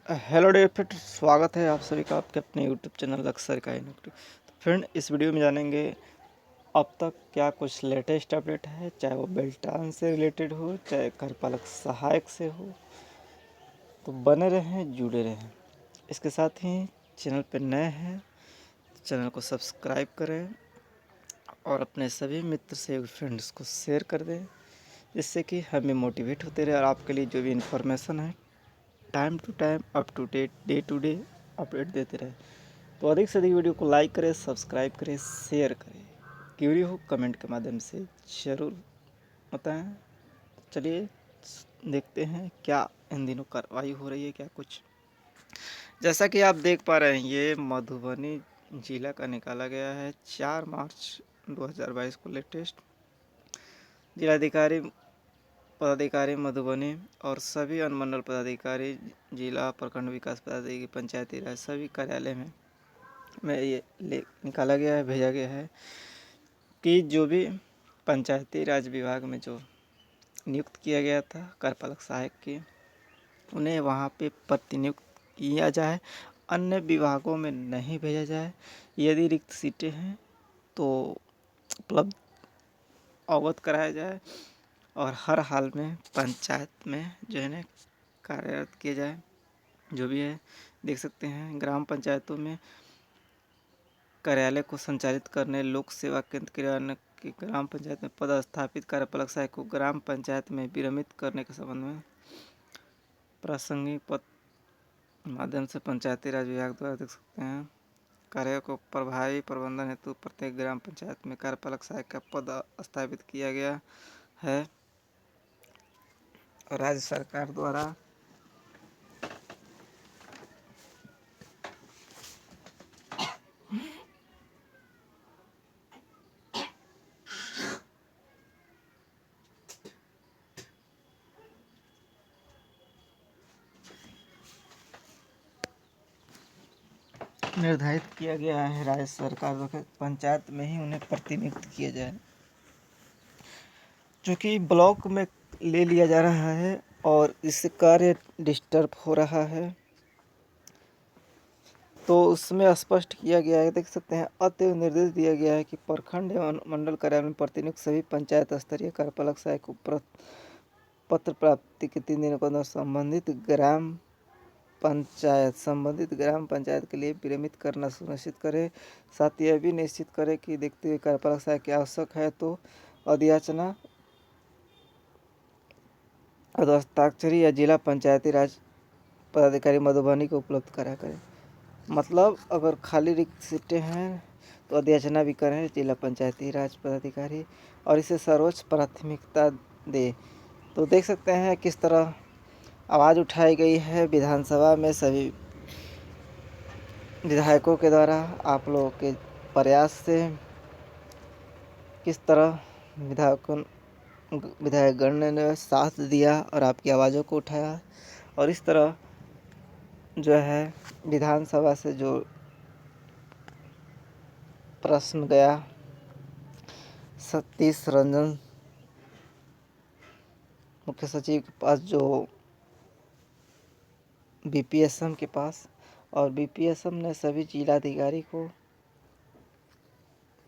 Hello dear friend, स्वागत है आप सभी का आपके अपने यूट्यूब चैनल लक्ष्य सरकारी नौकरी। तो फ्रेंड, इस वीडियो में जानेंगे अब तक क्या कुछ लेटेस्ट अपडेट है, चाहे वो बेल्टान से रिलेटेड हो, चाहे कार्यपालक सहायक से हो। तो बने रहें, जुड़े रहें। इसके साथ ही चैनल पर नए हैं तो चैनल को सब्सक्राइब करें और अपने सभी मित्र से फ्रेंड्स को शेयर कर दें, जिससे कि हमें मोटिवेट होते रहे और आपके लिए जो भी इन्फॉर्मेशन है time to time, up to date, day to day update देते रहे। तो अधिक से अधिक वीडियो को लाइक करें, सब्सक्राइब करें, शेयर करें। क्यूरी हो कमेंट के माध्यम से ज़रूर बताएं। चलिए देखते हैं क्या इन दिनों कार्रवाई हो रही है, क्या कुछ। जैसा कि आप देख पा रहे हैं, ये मधुबनी जिला का निकाला गया है 4 मार्च 2022 को लेटेस्ट। जिलाधिकारी पदाधिकारी मधुबनी और सभी अनुमंडल पदाधिकारी, जिला प्रखंड विकास पदाधिकारी, पंचायती राज सभी कार्यालय में ये निकाला गया है, भेजा गया है कि जो भी पंचायती राज विभाग में जो नियुक्त किया गया था कार्यपालक सहायक के, उन्हें वहाँ पे प्रतिनियुक्त किया जाए, अन्य विभागों में नहीं भेजा जाए। यदि रिक्त सीटें हैं तो उपलब्ध अवगत कराया जाए और हर हाल में पंचायत में जो है ना कार्यरत किया जाए। जो भी है देख सकते हैं, ग्राम पंचायतों में कार्यालय को संचालित करने, लोक सेवा केंद्र क्रियान्वयन की ग्राम पंचायत में पदस्थापित कार्यपालक सहायक को ग्राम पंचायत में विरमित करने के संबंध में प्रासंगिक पत्र माध्यम से पंचायती राज विभाग द्वारा देख सकते हैं कार्य को प्रभावी प्रबंधन हेतु प्रत्येक ग्राम पंचायत में कार्यपालक सहायक का पद स्थापित किया गया है। और राज्य सरकार द्वारा निर्धारित किया गया है, राज्य सरकार द्वारा पंचायत में ही उन्हें प्रतिनियुक्त किया जाए, जो कि ब्लॉक में ले लिया जा रहा है और इससे कार्य डिस्टर्ब हो रहा है। तो उसमें स्पष्ट किया गया है, देख सकते हैं, अतएव निर्देश दिया गया है कि प्रखंड एवं मंडल कार्यालय में प्रतिनियुक्त सभी पंचायत स्तरीय कार्यपालक सहायक को पत्र प्राप्ति के 3 दिनों के अंदर संबंधित ग्राम पंचायत के लिए विरमित करना सुनिश्चित करे। साथ ही यह भी निश्चित करे कि देखते हुए कार्यपालक सहायक की आवश्यक है तो अधियाचना हस्ताक्षरी या जिला पंचायती राज पदाधिकारी मधुबनी को उपलब्ध करा करें। मतलब अगर खाली रिक्त सीटें हैं तो अधियाचना भी करें जिला पंचायती राज पदाधिकारी और इसे सर्वोच्च प्राथमिकता दे। तो देख सकते हैं किस तरह आवाज़ उठाई गई है विधानसभा में सभी विधायकों के द्वारा, आप लोगों के प्रयास से किस तरह विधायकगण ने साथ दिया और आपकी आवाज़ों को उठाया। और इस तरह जो है विधानसभा से जो प्रश्न गया सतीश रंजन मुख्य सचिव के पास, जो बीपीएसएम के पास, और बीपीएसएम ने सभी जिलाधिकारी को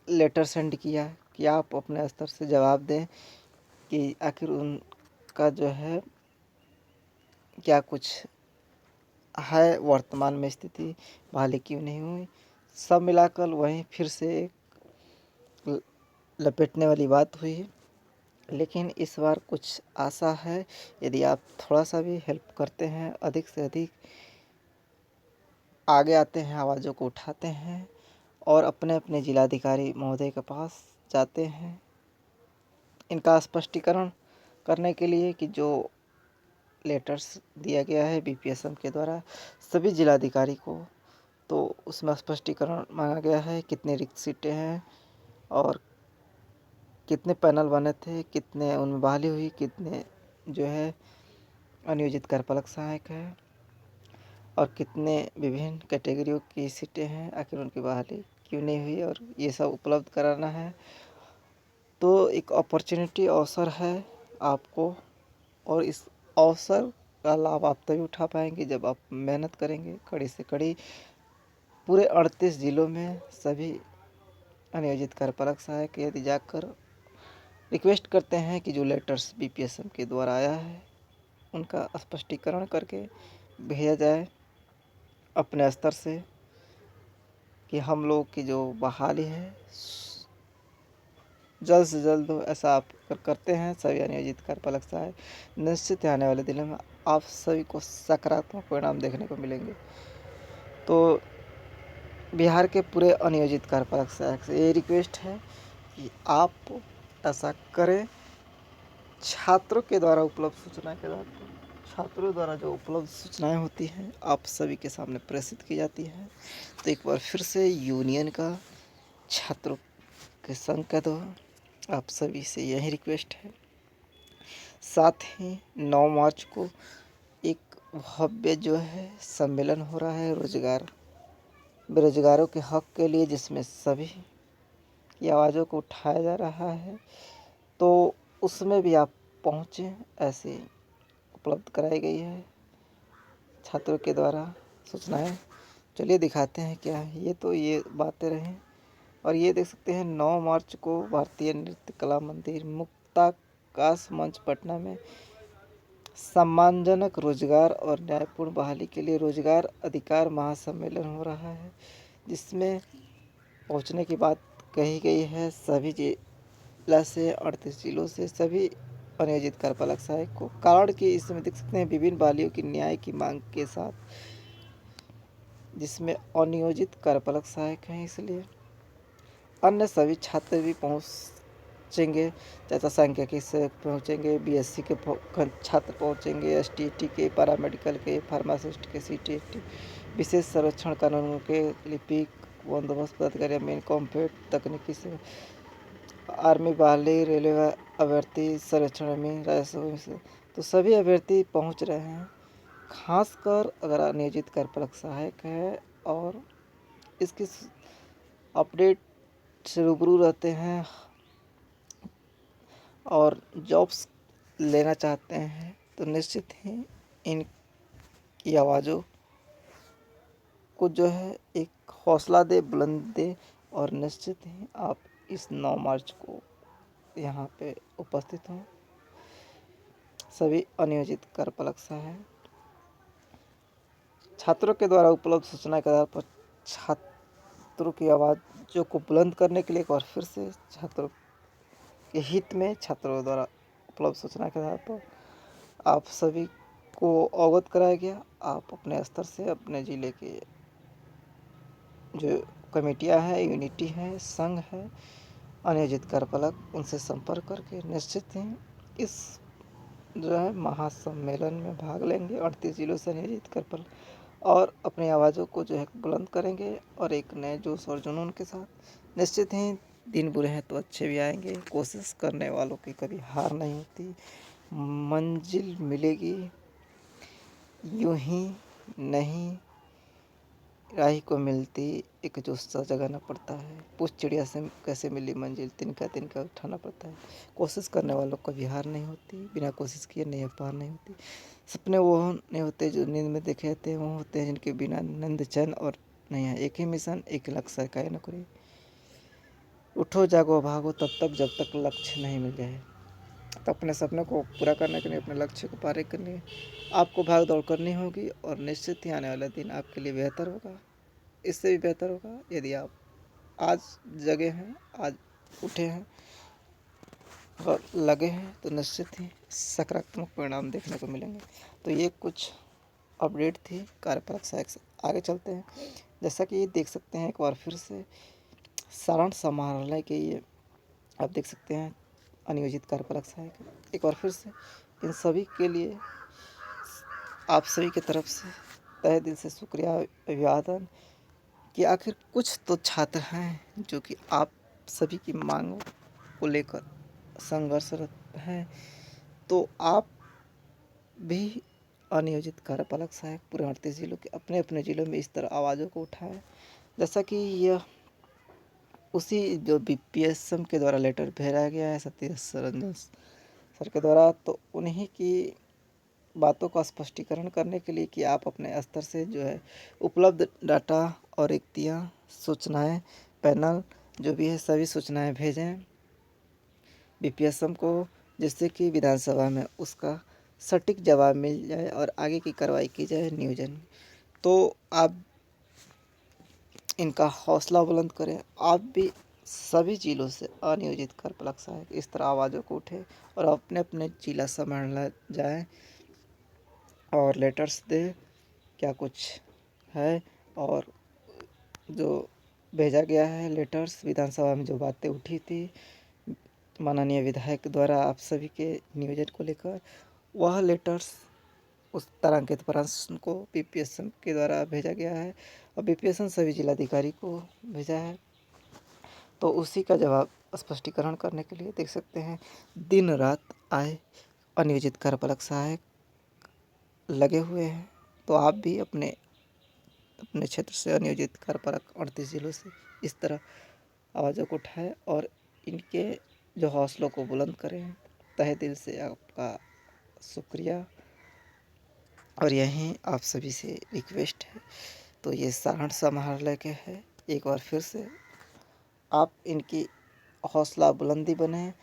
लेटर सेंड किया कि आप अपने स्तर से जवाब दें कि आखिर उनका जो है क्या कुछ है वर्तमान में स्थिति, बहाली क्यों नहीं हुई। सब मिलाकर वहीं फिर से एक लपेटने वाली बात हुई। लेकिन इस बार कुछ आशा है, यदि आप थोड़ा सा भी हेल्प करते हैं, अधिक से अधिक आगे आते हैं, आवाज़ों को उठाते हैं और अपने अपने जिलाधिकारी महोदय के पास जाते हैं इनका स्पष्टीकरण करने के लिए कि जो लेटर्स दिया गया है बीपीएसएम के द्वारा सभी जिलाधिकारी को, तो उसमें स्पष्टीकरण मांगा गया है कितनी रिक्त सीटें हैं और कितने पैनल बने थे, कितने उनमें बहाली हुई, कितने जो है अनियोजित कार्यपालक सहायक है और कितने विभिन्न कैटेगरियों की सीटें हैं, आखिर उनकी बहाली क्यों नहीं हुई, और ये सब उपलब्ध कराना है। तो एक अपॉर्चुनिटी, अवसर है आपको, और इस अवसर का लाभ आप तभी उठा पाएंगे जब आप मेहनत करेंगे कड़ी से कड़ी। पूरे 38 जिलों में सभी अनियोजित कार्यपालक सहायक यदि जाकर रिक्वेस्ट करते हैं कि जो लेटर्स बीपीएसएम के द्वारा आया है उनका स्पष्टीकरण करके भेजा जाए अपने स्तर से, कि हम लोग की जो बहाली है जल्द से जल्द हो। ऐसा आप करते हैं सभी अनियोजित कार्यपालक सहायक, निश्चित ही आने वाले दिनों में आप सभी को सकारात्मक परिणाम देखने को मिलेंगे। तो बिहार के पूरे अनियोजित कार्यपालक सहायक से ये रिक्वेस्ट है कि आप ऐसा करें। छात्रों के द्वारा उपलब्ध सूचना के आधार पर छात्रों द्वारा जो उपलब्ध सूचनाएं होती हैं आप सभी के सामने प्रेषित की जाती हैं। तो एक बार फिर से यूनियन का, छात्रों के संघ का तो आप सभी से यही रिक्वेस्ट है। साथ ही 9 मार्च को एक भव्य जो है सम्मेलन हो रहा है बेरोजगारों के हक के लिए, जिसमें सभी की आवाज़ों को उठाया जा रहा है। तो उसमें भी आप पहुँचें, ऐसे उपलब्ध कराई गई है छात्रों के द्वारा सूचनाएं। चलिए दिखाते हैं क्या है। ये बातें रहें। और ये देख सकते हैं 9 मार्च को भारतीय नृत्य कला मंदिर मुक्ताकाश मंच पटना में सम्मानजनक रोजगार और न्यायपूर्ण बहाली के लिए रोजगार अधिकार महासम्मेलन हो रहा है, जिसमें पहुंचने की बात कही गई है। सभी जिला से 38 जिलों से सभी अनियोजित कार्यपालक सहायक को, कारण कि इसमें देख सकते हैं विभिन्न बहालियों की न्याय की मांग के साथ, जिसमें अनियोजित कार्यपालक सहायक हैं, इसलिए अन्य सभी छात्र भी पहुंचेंगे। चाचा सांख्यिकी से पहुंचेंगे, बीएससी के छात्र पहुंचेंगे, एसटीईटी के, पैरामेडिकल के, फार्मासिस्ट के, सीटीईटी, विशेष सर्वेक्षण कानूनों के, लिपिक, बंदोबस्त पदाधिकारी, मेन कॉम्पेट, तकनीकी से, आर्मी बहाली, रेलवे अभ्यर्थी सर्वेक्षण में, राजस्व से, तो सभी अभ्यर्थी पहुंच रहे हैं। खासकर अगर अनियोजित कार्यपालक सहायक है और इसकी अपडेट से रूबरू रहते हैं और जॉब्स लेना चाहते हैं, तो निश्चित ही इनकी आवाज़ों को जो है एक हौसला दे, बुलंद दे। और निश्चित ही आप इस 9 मार्च को यहाँ पे उपस्थित हों। सभी अनियोजित कार्यपालक सहायक छात्रों के द्वारा उपलब्ध सूचना के आधार पर छात्रों की आवाज़ों को बुलंद करने के लिए एक बार फिर से छात्रों के हित में छात्रों द्वारा उपलब्ध सूचना के आधार पर आप सभी को अवगत कराया गया। आप अपने स्तर से अपने ज़िले के जो कमेटियां हैं, यूनिटी हैं, संघ है, अनियोजित कार्यपालक, उनसे संपर्क करके निश्चित ही इस जो है महासम्मेलन में भाग लेंगे। 38 जिलों से अनियोजित कार्यपालक और अपनी आवाज़ों को जो है बुलंद करेंगे और एक नए जोश और जुनून के साथ। निश्चित ही दिन बुरे हैं तो अच्छे भी आएंगे। कोशिश करने वालों की कभी हार नहीं होती, मंजिल मिलेगी। यूं ही नहीं राही को मिलती, एक जोश सा जगाना पड़ता है। पूछ चिड़िया से कैसे मिली मंजिल, तिनका तिनका उठाना पड़ता है। कोशिश करने वालों को कभी हार नहीं होती, बिना कोशिश किए नहीं पार नहीं होती। सपने वो नहीं होते जो नींद में देखे जाते हैं, वो होते हैं जिनके बिना नींद चैन और नहीं है। एक ही मिशन, एक लक्ष्य, सरकारी नौकरी। उठो जागो भागो तब तक जब तक लक्ष्य नहीं मिल जाए। तो अपने सपनों को पूरा करने के लिए, अपने लक्ष्य को पार करने के लिए आपको भाग दौड़ करनी होगी। और निश्चित ही आने वाला दिन आपके लिए बेहतर होगा, इससे भी बेहतर होगा यदि आप आज जगे हैं, आज उठे हैं और लगे हैं, तो निश्चित ही सकारात्मक परिणाम देखने को मिलेंगे। तो ये कुछ अपडेट थी कार्यपालक सहायक से। आगे चलते हैं। जैसा कि ये देख सकते हैं एक बार फिर से सारण समाहरणालय के ये आप देख सकते हैं अनियोजित कार्यपालक सहायक। एक बार फिर से इन सभी के लिए आप सभी की तरफ से तहे दिल से शुक्रिया, अभिवादन कि आखिर कुछ तो छात्र हैं जो कि आप सभी की मांगों को लेकर संघर्षरत हैं। तो आप भी अनियोजित कार्यपालक सहायक पूरे 38 जिलों के अपने अपने ज़िलों में इस तरह आवाज़ों को उठाएं। जैसा कि यह उसी जो बीपीएसएम के द्वारा लेटर भेजा गया है सतीश रंजन सर के द्वारा, तो उन्हीं की बातों का स्पष्टीकरण करने के लिए कि आप अपने स्तर से जो है उपलब्ध डाटा और रिक्तियाँ, सूचनाएं, पैनल जो भी है सभी सूचनाएं भेजें बीपीएसएम को, जिससे कि विधानसभा में उसका सटीक जवाब मिल जाए और आगे की कार्रवाई की जाए नियोजन। तो आप इनका हौसला बुलंद करें। आप भी सभी जिलों से अनियोजित कार्यपालक सहायक इस तरह आवाज़ों को उठे और अपने अपने जिला संभालना जाएँ और लेटर्स दे क्या कुछ है और जो भेजा गया है लेटर्स विधानसभा में जो बातें उठी थी माननीय विधायक द्वारा आप सभी के नियोजन को लेकर, वह लेटर्स उस तारांकित प्रश्न को बीपीएसएम के द्वारा भेजा गया है और बीपीएसएम सभी जिलाधिकारी को भेजा है। तो उसी का जवाब स्पष्टीकरण करने के लिए देख सकते हैं दिन रात आए अनियोजित कार्यपालक सहायक लगे हुए हैं। तो आप भी अपने अपने क्षेत्र से अनियोजित कार्यपालक 38 जिलों से इस तरह आवाज़ों को उठाएं और इनके जो हौसलों को बुलंद करें। तहे दिल से आपका शुक्रिया और यहीं आप सभी से रिक्वेस्ट है। तो ये सारण समाहरणालय के है, एक बार फिर से आप इनकी हौसला बुलंदी बने,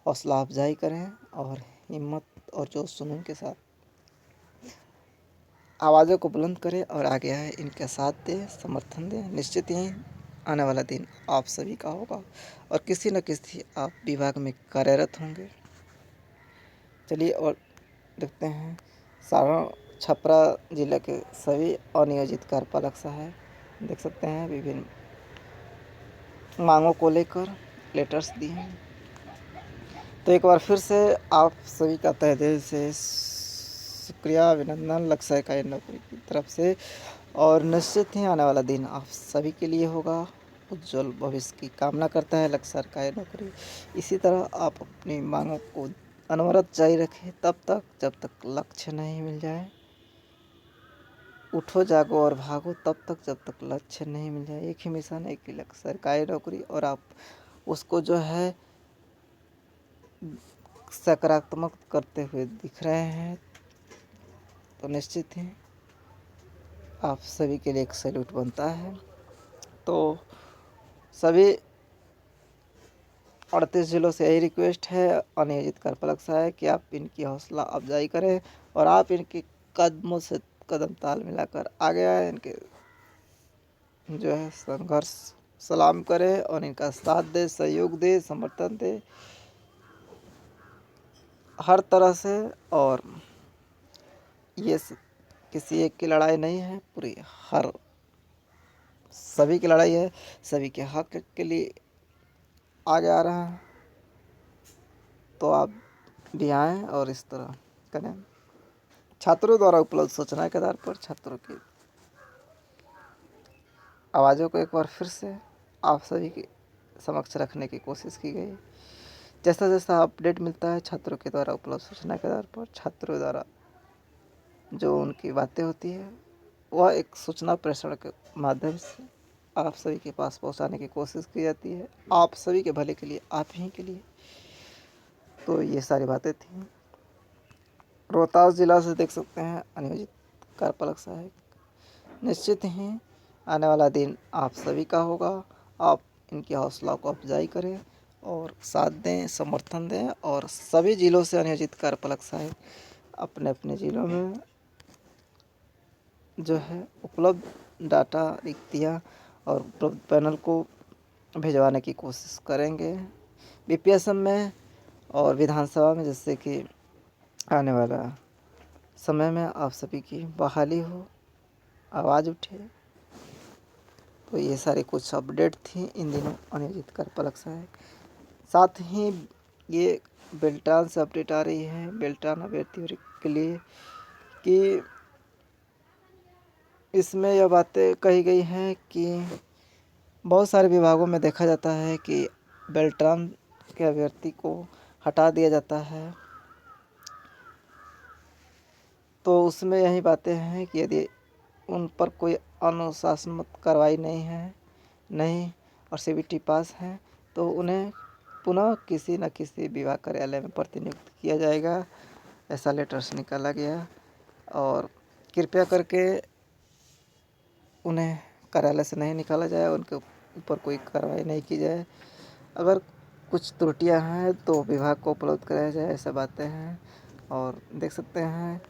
हौसला अफजाई करें और हिम्मत और जोश जुनून के साथ आवाज़ों को बुलंद करें और आगे आए, इनका साथ दें, समर्थन दें। निश्चित ही आने वाला दिन आप सभी का होगा और किसी न किसी आप विभाग में कार्यरत होंगे। चलिए और देखते हैं सारण छपरा जिले के सभी अनियोजित कार्यपालक सहायक देख सकते हैं विभिन्न मांगों को लेकर लेटर्स दिए हैं। तो एक बार फिर से आप सभी का तहे दिल से शुक्रिया, अभिनंदन लक्ष्य का नौकरी की तरफ से और निश्चित ही आने वाला दिन आप सभी के लिए होगा। उज्जवल भविष्य की कामना करता है लक्ष्य का नौकरी। इसी तरह आप अपनी मांगों को अनवरत जारी रखें तब तक जब तक लक्ष्य नहीं मिल जाए। उठो जागो और भागो तब तक जब तक लक्ष्य नहीं मिल जाए। एक ही मिशन, एक ही लक्ष्य, सरकारी नौकरी, और आप उसको जो है सकारात्मक करते हुए दिख रहे हैं। तो निश्चित ही आप सभी के लिए एक सैल्यूट बनता है। तो सभी 38 जिलों से यही रिक्वेस्ट है अनियोजित कार्यपालक सहायक कि आप इनकी हौसला अफजाई करें और आप इनके कदमों से कदम ताल मिलाकर आगे आए, इनके जो है संघर्ष सलाम करें और इनका साथ दे, सहयोग दे, समर्थन दे हर तरह से। और ये किसी एक की लड़ाई नहीं है, पूरी हर सभी की लड़ाई है, सभी के हक के लिए आगे आ रहा है। तो आप भी आएँ और इस तरह करें। छात्रों द्वारा उपलब्ध सूचनाएं के आधार पर छात्रों की आवाज़ों को एक बार फिर से आप सभी के समक्ष रखने की कोशिश की गई। जैसा जैसा अपडेट मिलता है छात्रों के द्वारा उपलब्ध सूचना के आधार पर छात्रों द्वारा जो उनकी बातें होती है वह एक सूचना प्रेषण के माध्यम से आप सभी के पास पहुंचाने की कोशिश की जाती है, आप सभी के भले के लिए, आप ही के लिए। तो ये सारी बातें थी। रोहतास जिला से देख सकते हैं अनियोजित कार्यपालक सहायक। निश्चित ही आने वाला दिन आप सभी का होगा। आप इनकी हौसला को अफजाई करें और साथ दें, समर्थन दें और सभी जिलों से अनियोजित कार्यपालक सहायक अपने अपने जिलों में जो है उपलब्ध डाटा, रिक्तियाँ और उपलब्ध पैनल को भिजवाने की कोशिश करेंगे बीपीएसएम में और विधानसभा में, जिससे कि आने वाला समय में आप सभी की बहाली हो, आवाज़ उठे। तो ये सारे कुछ अपडेट थी इन दिनों अनियोजित कार्यपालक सहायक। साथ ही ये बेल्टान से अपडेट आ रही है बेल्टान अभ्यर्थियों के लिए कि इसमें यह बातें कही गई हैं कि बहुत सारे विभागों में देखा जाता है कि बेल्टान के अभ्यर्थी को हटा दिया जाता है। तो उसमें यही बातें हैं कि यदि उन पर कोई अनुशासनात्मक कार्रवाई नहीं और सीबीटी पास है तो उन्हें पुनः किसी न किसी विभाग कार्यालय में प्रतिनियुक्त किया जाएगा। ऐसा लेटर्स निकाला गया। और कृपया करके उन्हें कार्यालय से नहीं निकाला जाए, उनके ऊपर कोई कार्रवाई नहीं की जाए। अगर कुछ त्रुटियां हैं तो विभाग को उपलब्ध कराया जाए, ऐसा बातें हैं। और देख सकते हैं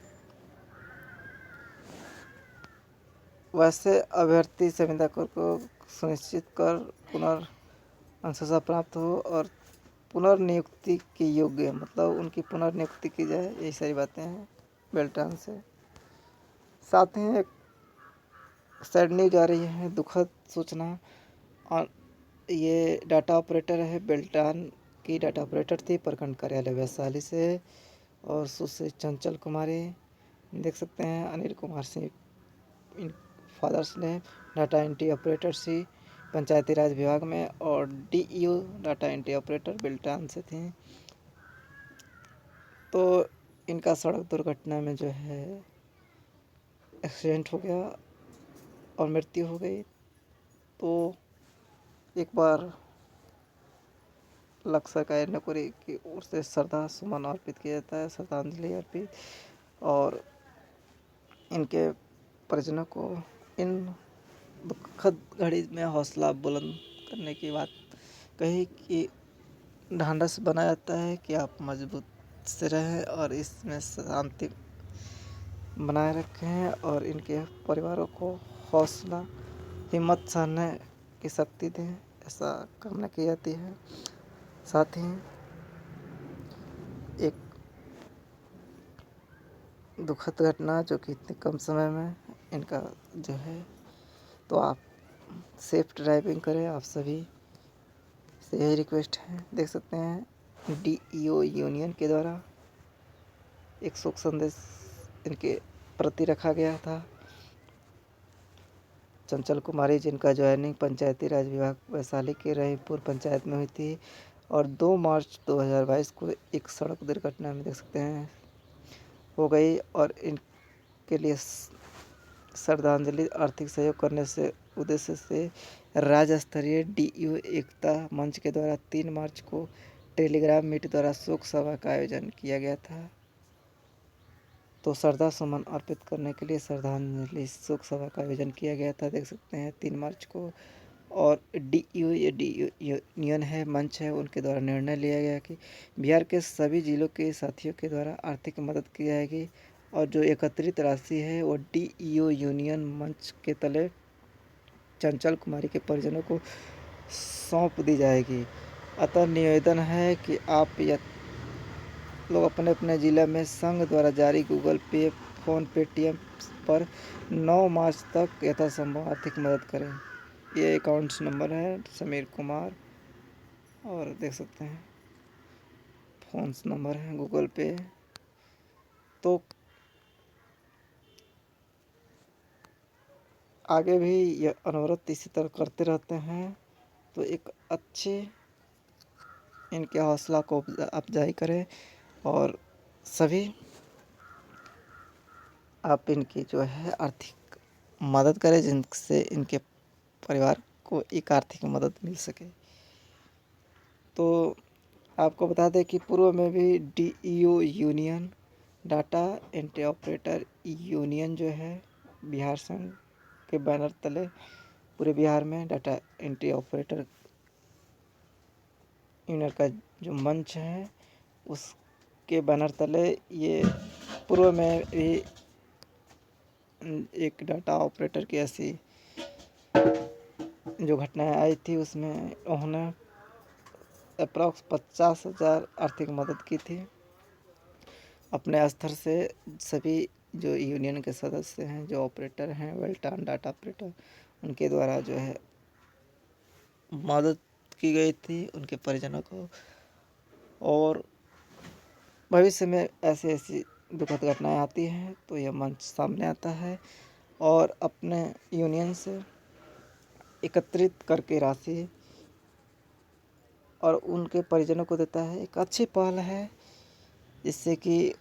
वैसे अभ्यर्थी संविदा कर को सुनिश्चित कर पुनर्अंशसा प्राप्त हो और पुनर्नियुक्ति के योग्य, मतलब उनकी पुनर्नियुक्ति की जाए, यही सारी बातें हैं बेल्ट्रान से। साथ ही एक सैड न्यूज आ रही है, दुखद सूचना। और ये डाटा ऑपरेटर है, बेल्ट्रान की डाटा ऑपरेटर थी, प्रखंड कार्यालय वैशाली से। और सुश्री चंचल कुमारी, देख सकते हैं अनिल कुमार सिंह इन फादर्स ने डाटा एंट्री ऑपरेटर सी पंचायती राज विभाग में, और DEO data entry operator Beltran से थी। तो इनका सड़क दुर्घटना में जो है एक्सीडेंट हो गया और मृत्यु हो गई। तो एक बार लक्ष्य का नकुरी की ओर से श्रद्धा सुमन अर्पित किया जाता है, श्रद्धांजलि अर्पित। और इनके परिजनों को इन दुखद घड़ी में हौसला बुलंद करने की बात कही कि ढांढस बनाया जाता है कि आप मजबूत से रहें और इसमें शांति बनाए रखें और इनके परिवारों को हौसला हिम्मत सहने की शक्ति दें, ऐसा कामना की जाती है। साथ ही एक दुखद घटना जो कि इतने कम समय में इनका जो है, तो आप सेफ ड्राइविंग करें, आप सभी से यही रिक्वेस्ट है। देख सकते हैं डीईओ यूनियन के द्वारा एक शोक संदेश इनके प्रति रखा गया था। चंचल कुमारी जिनका ज्वाइनिंग पंचायती राज विभाग वैशाली के रहीपुर पंचायत में हुई थी और 2 मार्च 2022 को एक सड़क दुर्घटना में देख सकते हैं हो गई। और इनके लिए श्रद्धांजलि आर्थिक सहयोग करने से उद्देश्य से राज्य स्तरीय डीईओ एकता मंच के द्वारा 3 मार्च को टेलीग्राम मीट द्वारा शोक सभा का आयोजन किया गया था। तो श्रद्धा सुमन अर्पित करने के लिए श्रद्धांजलि शोक सभा का आयोजन किया गया था, देख सकते हैं 3 मार्च को। और डीईओ यूनियन है, मंच है, उनके द्वारा निर्णय लिया गया कि बिहार के सभी जिलों के साथियों के द्वारा आर्थिक मदद की जाएगी और जो एकत्रित राशि है वो डीईओ यूनियन मंच के तले चंचल कुमारी के परिजनों को सौंप दी जाएगी। अतः निवेदन है कि आप लोग अपने अपने ज़िले में संघ द्वारा जारी गूगल पे, फ़ोन, पेटीएम पर 9 मार्च तक यथासंभव आर्थिक मदद करें। ये अकाउंट्स नंबर है समीर कुमार, और देख सकते हैं फ़ोन्स नंबर है गूगल पे। तो आगे भी ये अनवरत इसी तरह करते रहते हैं, तो एक अच्छे इनके हौसला को अफजाई करें और सभी आप इनकी जो है आर्थिक मदद करें, जिनसे इनके परिवार को एक आर्थिक मदद मिल सके। तो आपको बता दें कि पूर्व में भी DEO union data entry operator union जो है बिहार संघ के बैनर तले पूरे बिहार में डाटा एंट्री ऑपरेटर यूनियन का जो मंच है उसके बैनर तले ये पूर्व में भी एक डाटा ऑपरेटर की ऐसी जो घटनाएं आई थी उसमें उन्होंने अप्रॉक्स 50,000 आर्थिक मदद की थी अपने स्तर से। सभी जो यूनियन के सदस्य हैं, जो ऑपरेटर हैं, बेल्ट्रान डाटा ऑपरेटर, उनके द्वारा जो है मदद की गई थी उनके परिजनों को। और भविष्य में ऐसी ऐसी दुखद घटनाएं आती हैं तो यह मंच सामने आता है और अपने यूनियन से एकत्रित करके राशि और उनके परिजनों को देता है। एक अच्छी पहल है, जिससे कि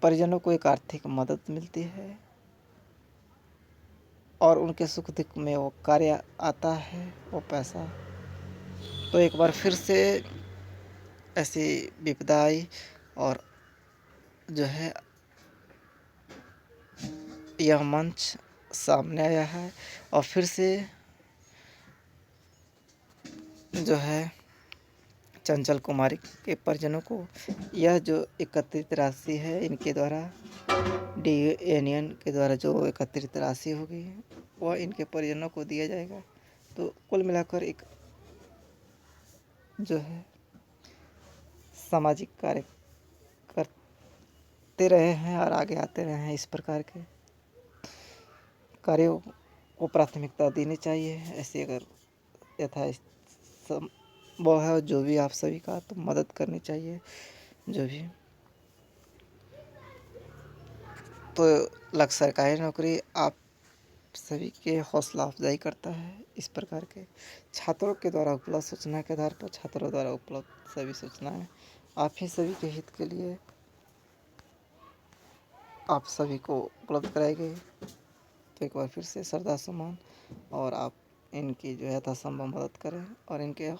परिजनों को एक आर्थिक मदद मिलती है और उनके सुख दुख में वो कार्य आता है वो पैसा। तो एक बार फिर से ऐसी विपदा आई और जो है यह मंच सामने आया है और फिर से जो है चंचल कुमारी के परिजनों को यह जो एकत्रित राशि है इनके द्वारा डी यूनियन के द्वारा जो एकत्रित राशि होगी वह इनके परिजनों को दिया जाएगा। तो कुल मिलाकर एक जो है सामाजिक कार्य करते रहे हैं और आगे आते रहे हैं। इस प्रकार के कार्यों को प्राथमिकता देनी चाहिए। ऐसे अगर यथा संभव है जो भी आप सभी का तो मदद करनी चाहिए जो भी। तो लक्ष्य सरकारी नौकरी आप सभी के हौसला अफजाई करता है। इस प्रकार के छात्रों के द्वारा उपलब्ध सूचना के आधार पर छात्रों द्वारा उपलब्ध सभी सूचनाएं आप ही सभी के हित के लिए आप सभी को उपलब्ध कराई गई। तो एक बार फिर से श्रद्धा सुमन और आप इनकी जो है यथासंभव मदद करें और इनके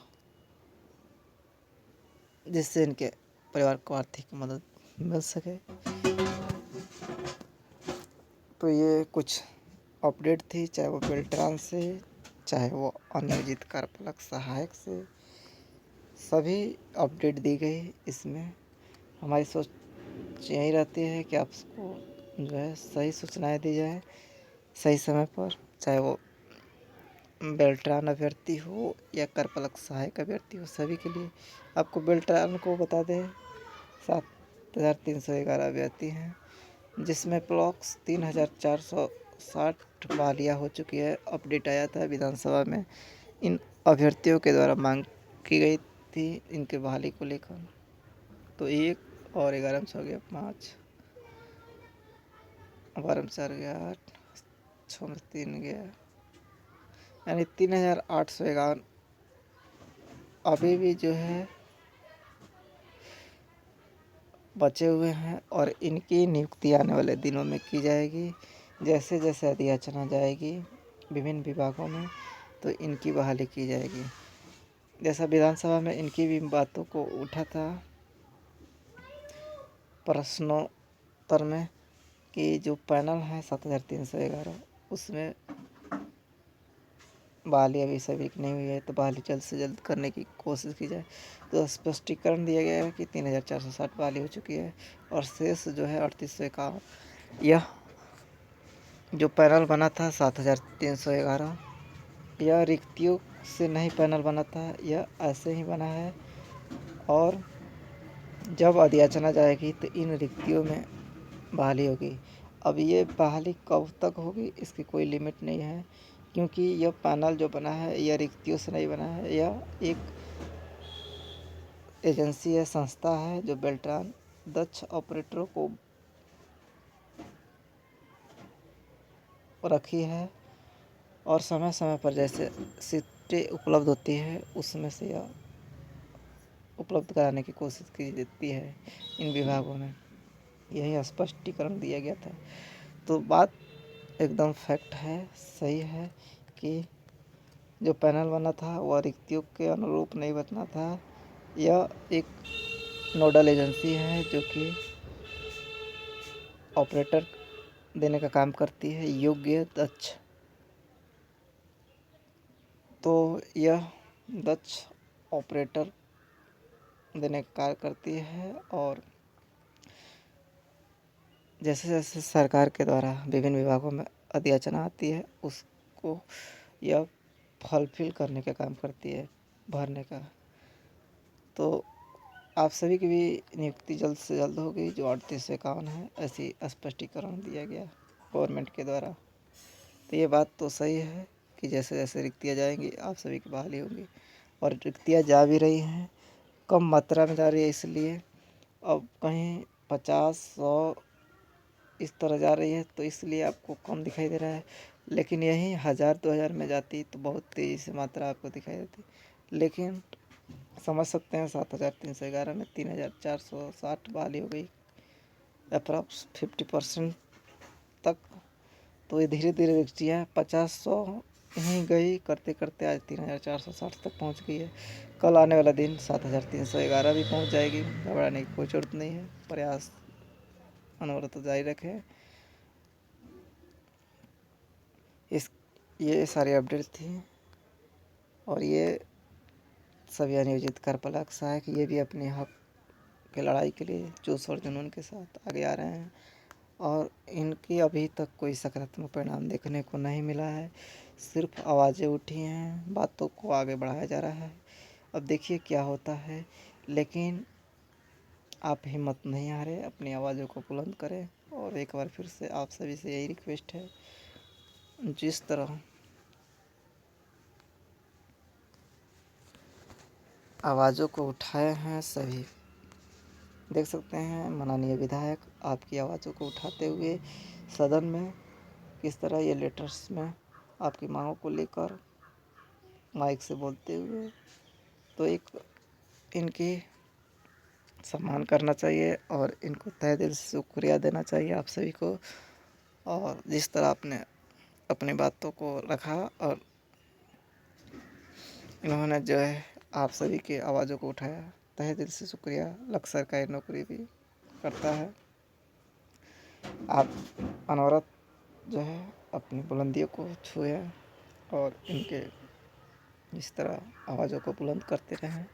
जिससे इनके परिवार को आर्थिक मदद मिल सके। तो ये कुछ अपडेट थी, चाहे वो बेल्ट्रान से चाहे वो अनियोजित कार्यपालक सहायक से, सभी अपडेट दी गई। इसमें हमारी सोच यही रहती है कि आपको जो है सही सूचनाएं दी जाए सही समय पर, चाहे वो बेल्ट्रान अभ्यर्थी हो या कार्यपालक सहायक अभ्यर्थी हो। सभी के लिए आपको बेल्ट्रान को बता दें 7311 अभ्यर्थी हैं जिसमें ब्लॉक्स 3460 बहालियाँ हो चुकी है। अपडेट आया था विधानसभा में इन अभ्यर्थियों के द्वारा मांग की गई थी इनके बहाली को लेकर। तो 1 और 11 में हो गया 5, 12 में 4 गया 8, 6 में 3 गया, यानी 3851 अभी भी जो है बचे हुए हैं और इनकी नियुक्ति आने वाले दिनों में की जाएगी। जैसे जैसे अधियाचना जाएगी विभिन्न विभागों में तो इनकी बहाली की जाएगी। जैसा विधानसभा में इनकी भी बातों को उठा था प्रश्नोत्तर में कि जो पैनल है 7311 उसमें बहाली अभी सभी की नहीं हुई है तो बहाली जल्द से जल्द करने की कोशिश की जाए। तो स्पष्टीकरण दिया गया है कि 3460 बहाली हो चुकी है और शेष जो है 3851। यह जो पैनल बना था 7311 यह रिक्तियों से नहीं पैनल बना था, यह ऐसे ही बना है। और जब अधियाचना जाएगी तो इन रिक्तियों में बहाली होगी। अब ये बहाली कब तक होगी इसकी कोई लिमिट नहीं है क्योंकि यह पैनल जो बना है यह रिक्तियों से नहीं बना है। यह एक एजेंसी है, संस्था है जो बेल्ट्रान दक्ष ऑपरेटरों को रखी है और समय समय पर जैसे सीटें उपलब्ध होती है उसमें से यह उपलब्ध कराने की कोशिश की जाती है इन विभागों में। यही स्पष्टीकरण दिया गया था। तो बात एकदम फैक्ट है, सही है कि जो पैनल बना था वह रिक्तियों के अनुरूप नहीं बनना था। यह एक नोडल एजेंसी है जो कि ऑपरेटर देने का काम करती है, योग्य दक्ष। तो यह दक्ष ऑपरेटर देने का कार्य करती है और जैसे जैसे सरकार के द्वारा विभिन्न विभागों में अधियाचना आती है उसको यह फुलफिल करने का काम करती है, भरने का। तो आप सभी की भी नियुक्ति जल्द से जल्द होगी जो 3851 है, ऐसी स्पष्टीकरण दिया गया गवर्नमेंट के द्वारा। तो ये बात तो सही है कि जैसे जैसे रिक्तियाँ जाएंगी आप सभी की बहाली होगी और रिक्तियाँ जा भी रही हैं, कम मात्रा में जा रही है। इसलिए अब कहीं 50-100 इस तरह जा रही है तो इसलिए आपको कम दिखाई दे रहा है, लेकिन यही 1000-2000 में जाती तो बहुत तेज़ी से मात्रा आपको दिखाई देती। लेकिन समझ सकते हैं 7311 में 3460 बहाली हो गई अप्रॉक्स 50% तक। तो ये धीरे धीरे रिक्तियाँ 50-100 ही गई करते करते आज 3460 तक पहुंच गई है। कल आने वाला दिन 7311 भी पहुंच जाएगी, घबराने की कोई ज़रूरत नहीं है। प्रयास अनवरत जारी रखें। ये सारी अपडेट थी और ये सभी अनियोजित कार्यपालक सहायक ये भी अपने हक की लड़ाई के लिए जोश और जुनून के साथ आगे आ रहे हैं और इनकी अभी तक कोई सकारात्मक परिणाम देखने को नहीं मिला है। सिर्फ आवाज़ें उठी हैं, बातों को आगे बढ़ाया जा रहा है। अब देखिए क्या होता है, लेकिन आप हिम्मत नहीं हारें, अपनी आवाज़ों को बुलंद करें। और एक बार फिर से आप सभी से यही रिक्वेस्ट है, जिस तरह आवाज़ों को उठाए हैं सभी, देख सकते हैं माननीय विधायक आपकी आवाज़ों को उठाते हुए सदन में किस तरह ये लेटर्स में आपकी मांगों को लेकर माइक से बोलते हुए, तो एक इनकी सम्मान करना चाहिए और इनको तहे दिल से शुक्रिया देना चाहिए आप सभी को। और जिस तरह आपने अपनी बातों को रखा और इन्होंने जो है आप सभी की आवाज़ों को उठाया, तहे दिल से शुक्रिया। लक्ष्य सरकारी नौकरी भी करता है। आप अनवरत जो है अपनी बुलंदियों को छुए और इनके इस तरह आवाज़ों को बुलंद करते रहें।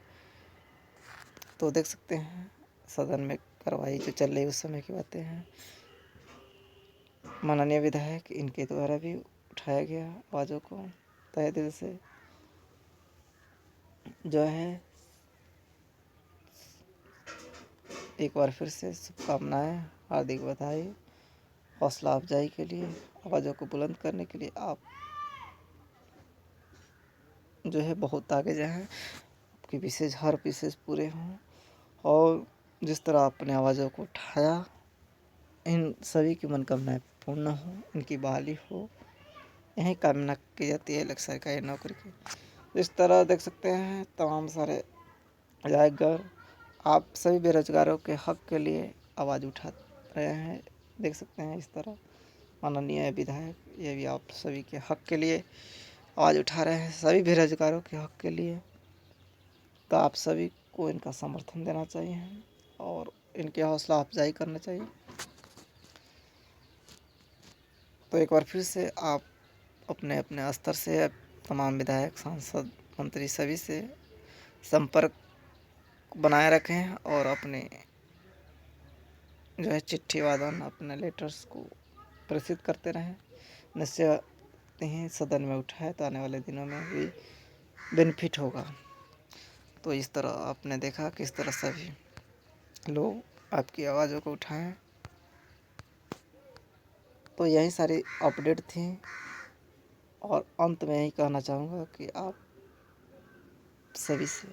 तो देख सकते हैं सदन में कार्रवाई जो चल रही उस समय की बातें हैं। माननीय विधायक इनके द्वारा भी उठाया गया आवाज़ों को तहे दिल से जो है एक बार फिर से शुभकामनाएँ, हार्दिक बधाई, हौसला अफजाई के लिए, आवाज़ों को बुलंद करने के लिए आप जो है बहुत आगे जाएं, आपकी विशेष हर विशेष पूरे हों और जिस तरह आपने आवाज़ों को उठाया इन सभी की मनोकामनाएं पूर्ण हो, इनकी बहाली हो, यही कामना की जाती है लक्ष्य सरकारी नौकरी की। इस तरह देख सकते हैं तमाम सारे विधायकगण आप सभी बेरोजगारों के हक के लिए आवाज़ उठा रहे हैं। देख सकते हैं इस तरह माननीय विधायक ये भी आप सभी के हक के लिए आवाज़ उठा रहे हैं, सभी बेरोजगारों के हक के लिए। तो आप सभी को इनका समर्थन देना चाहिए और इनकी हौसला अफजाई करना चाहिए। तो एक बार फिर से आप अपने अपने स्तर से तमाम विधायक, सांसद, मंत्री सभी से संपर्क बनाए रखें और अपने जो है चिट्ठी वादन अपने लेटर्स को प्रेषित करते रहें। निश्चय ही सदन में उठाए तो आने वाले दिनों में भी बेनिफिट होगा। तो इस तरह आपने देखा किस तरह सभी लोग आपकी आवाज़ों को उठाएं। तो यही सारी अपडेट थी और अंत में यही कहना चाहूँगा कि आप सभी से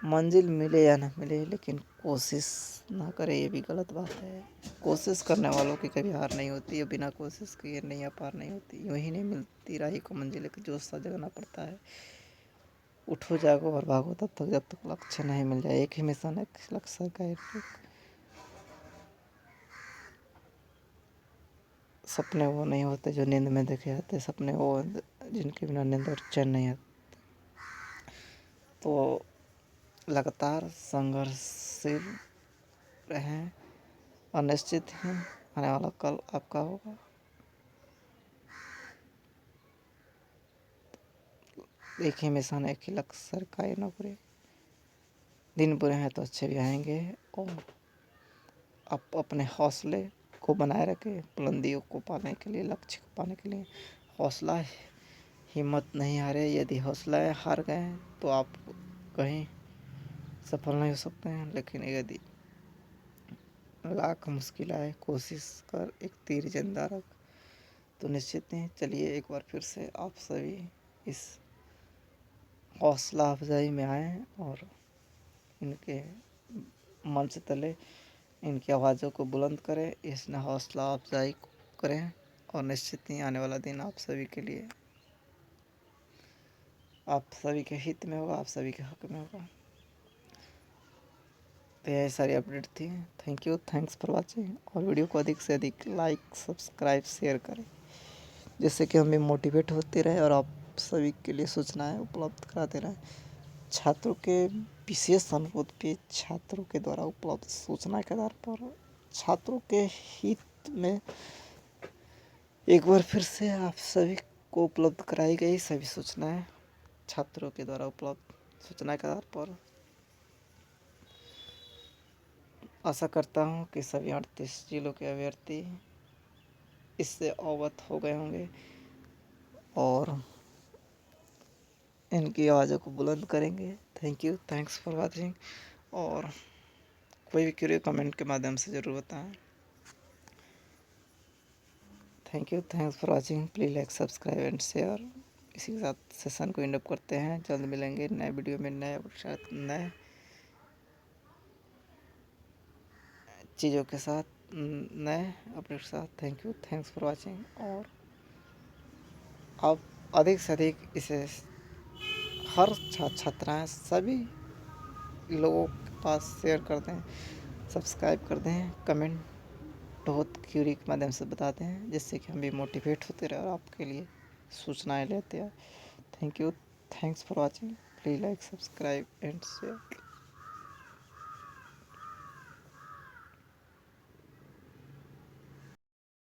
मंजिल मिले या ना मिले लेकिन कोशिश ना करें, ये भी गलत बात है। कोशिश करने वालों की कभी हार नहीं होती है, बिना कोशिश किए नैया पार नहीं होती। यूँ ही नहीं मिलती राही को मंजिल, एक जोश सा जगाना पड़ता है। उठो जागो और भागो तब तक जब तक लक्ष्य नहीं मिल जाए। एक ही मिशन, एक लक्ष्य का एक सपने वो नहीं होते जो नींद में देखे जाते, सपने वो जिनके बिना नींद और चैन नहीं आते। तो लगातार संघर्षशील रहें और निश्चित ही आने वाला कल आपका होगा। एक ही मिशन, एक ही लक्ष्य, सरकारी नौकरी। दिन बुरे हैं तो अच्छे भी आएंगे और आप अपने हौसले को बनाए रखें। बुलंदियों को पाने के लिए, लक्ष्य को पाने के लिए हौसला, हिम्मत नहीं हारे। यदि हौसला हार गए तो आप कहीं सफल नहीं हो सकते हैं, लेकिन यदि लाख मुश्किल आए कोशिश कर एक तीर जिंदा रख, तो निश्चित नहीं। चलिए एक बार फिर से आप सभी इस हौसला अफजाई में आएँ और इनके मंच तले इनकी आवाज़ों को बुलंद करें, इसने हौसला अफजाई करें और निश्चित ही आने वाला दिन आप सभी के लिए, आप सभी के हित में होगा, आप सभी के हक में होगा। तो यह सारी अपडेट थी। Thank you, thanks for watching. और वीडियो को अधिक से अधिक लाइक, सब्सक्राइब, शेयर करें, जिससे कि हम भी मोटिवेट होते रहे और आप सभी के लिए सूचनाएं उपलब्ध कराते रहें। छात्रों के विशेष अनुरोध पे छात्रों के द्वारा उपलब्ध सूचना के आधार पर छात्रों के हित में एक बार फिर से आप सभी को उपलब्ध कराई गई सभी सूचनाएं छात्रों के द्वारा उपलब्ध सूचना के आधार पर आशा करता हूं कि सभी 38 जिलों के अभ्यर्थी इससे अवगत हो गए होंगे और इनकी आवाज़ों को बुलंद करेंगे। Thank you, thanks for watching. और कोई भी क्यूरी कमेंट के माध्यम से ज़रूर बताएं। Thank you, thanks for watching. Please like, subscribe and share. इसी के साथ सेशन को एंड अप करते हैं। जल्द मिलेंगे नए वीडियो में नए चीज़ों के साथ, नए अपडेट के साथ। Thank you, thanks for watching. और आप अधिक से अधिक इसे हर छात्राएँ सभी लोगों के पास शेयर कर दें, सब्सक्राइब कर दें, कमेंट बहुत क्यूरी के माध्यम से बताते हैं, जिससे कि हम भी मोटिवेट होते रहे और आपके लिए सूचनाएं लेते हैं। Thank you, thanks for watching. Please like, subscribe and share.